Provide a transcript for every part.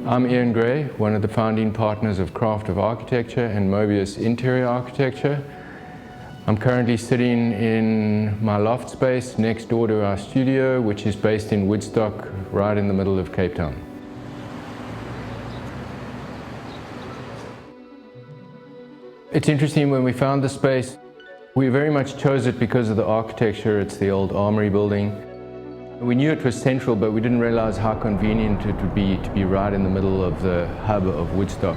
I'm Ian Gray, one of the founding partners of Craft of Architecture and Mobius Interior Architecture. I'm currently sitting in my loft space next door to our studio, which is based in Woodstock, right in the middle of Cape Town. It's interesting, when we found the space, we very much chose it because of the architecture. It's the old armory building. We knew it was central, but we didn't realize how convenient it would be to be right in the middle of the hub of Woodstock.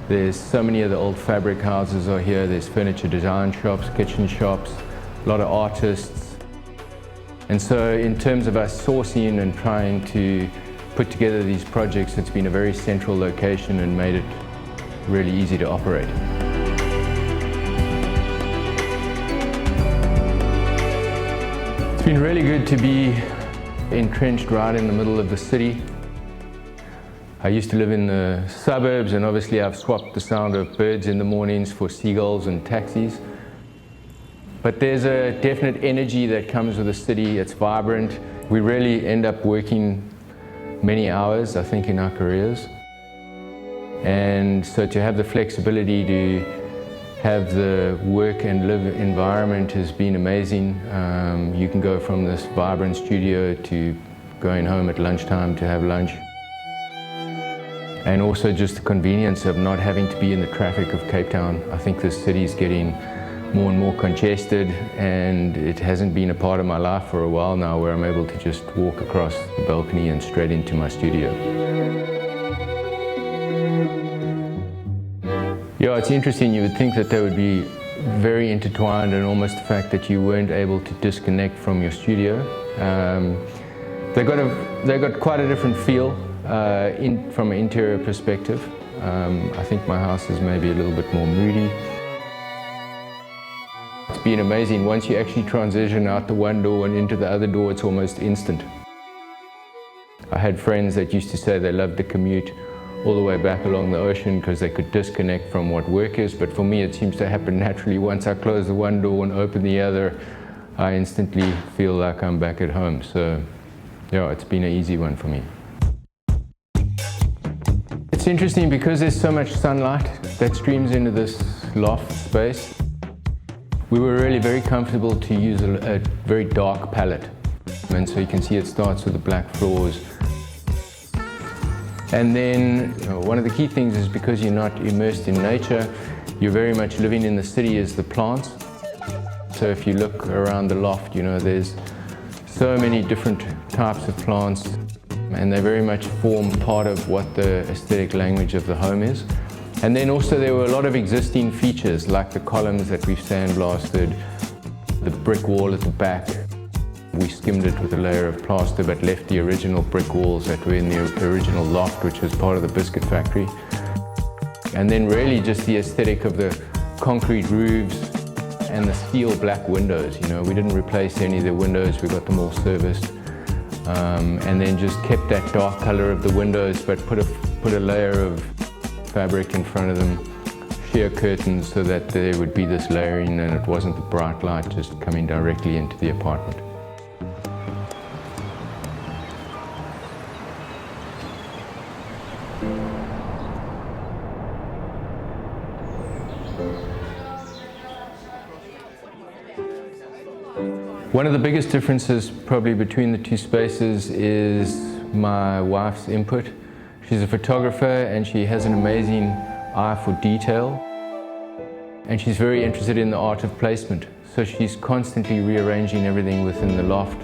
There's so many of the old fabric houses are here. There's furniture design shops, kitchen shops, a lot of artists. And so in terms of us sourcing and trying to put together these projects, it's been a very central location and made it really easy to operate. It's been really good to be entrenched right in the middle of the city. I used to live in the suburbs, and obviously I've swapped the sound of birds in the mornings for seagulls and taxis. But there's a definite energy that comes with the city. It's vibrant. We really end up working many hours, I think, in our careers. And so to have the flexibility to have the work and live environment has been amazing. You can go from this vibrant studio to going home at lunchtime to have lunch. And also just the convenience of not having to be in the traffic of Cape Town. I think this city is getting more and more congested, and it hasn't been a part of my life for a while now, where I'm able to just walk across the balcony and straight into my studio. Yeah, it's interesting. You would think that they would be very intertwined, and almost the fact that you weren't able to disconnect from your studio. They got quite a different feel from an interior perspective. I think my house is maybe a little bit more moody. It's been amazing. Once you actually transition out the one door and into the other door, it's almost instant. I had friends that used to say they loved the commute all the way back along the ocean because they could disconnect from what work is, but for me it seems to happen naturally. Once I close the one door and open the other, I instantly feel like I'm back at home. So yeah, it's been an easy one for me. It's interesting because there's so much sunlight that streams into this loft space. We were really very comfortable to use a very dark palette, and so you can see it starts with the black floors. And then one of the key things is, because you're not immersed in nature, you're very much living in the city as the plants. So if you look around the loft, there's so many different types of plants, and they very much form part of what the aesthetic language of the home is. And then also there were a lot of existing features, like the columns that we've sandblasted, the brick wall at the back. We skimmed it with a layer of plaster, but left the original brick walls that were in the original loft, which was part of the biscuit factory. And then really just the aesthetic of the concrete roofs and the steel black windows. We didn't replace any of the windows, we got them all serviced. And then just kept that dark color of the windows, but put a layer of fabric in front of them, sheer curtains, so that there would be this layering and it wasn't the bright light just coming directly into the apartment. One of the biggest differences probably between the two spaces is my wife's input. She's a photographer and she has an amazing eye for detail. And she's very interested in the art of placement. So she's constantly rearranging everything within the loft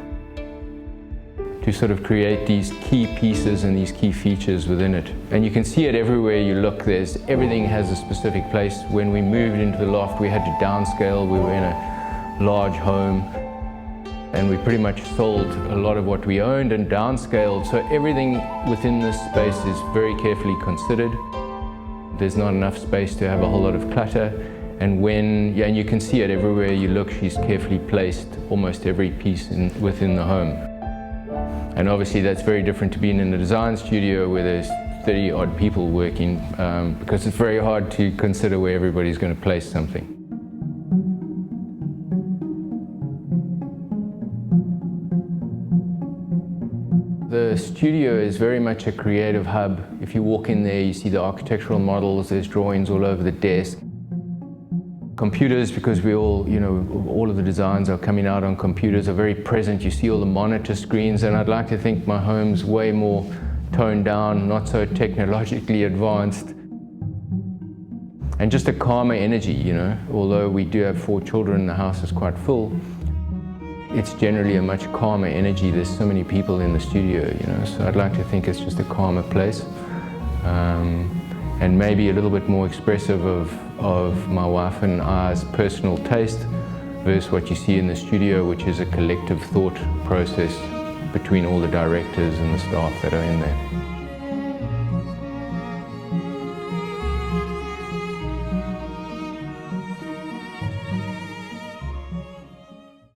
to sort of create these key pieces and these key features within it. And you can see it everywhere you look. Everything has a specific place. When we moved into the loft, we had to downscale. We were in a large home, and we pretty much sold a lot of what we owned and downscaled. So everything within this space is very carefully considered. There's not enough space to have a whole lot of clutter. And and you can see it everywhere you look, she's carefully placed almost every piece within the home. And obviously that's very different to being in a design studio where there's 30 odd people working, because it's very hard to consider where everybody's going to place something. The The studio is very much a creative hub. If you walk in there, you see the architectural models, there's drawings all over the desk. Computers, because we all, all of the designs are coming out on computers, are very present. You see all the monitor screens, and I'd like to think my home's way more toned down, not so technologically advanced. And just a calmer energy, Although we do have 4 children, the house is quite full. It's generally a much calmer energy. There's so many people in the studio, So I'd like to think it's just a calmer place. And maybe a little bit more expressive of my wife and I's personal taste versus what you see in the studio, which is a collective thought process between all the directors and the staff that are in there.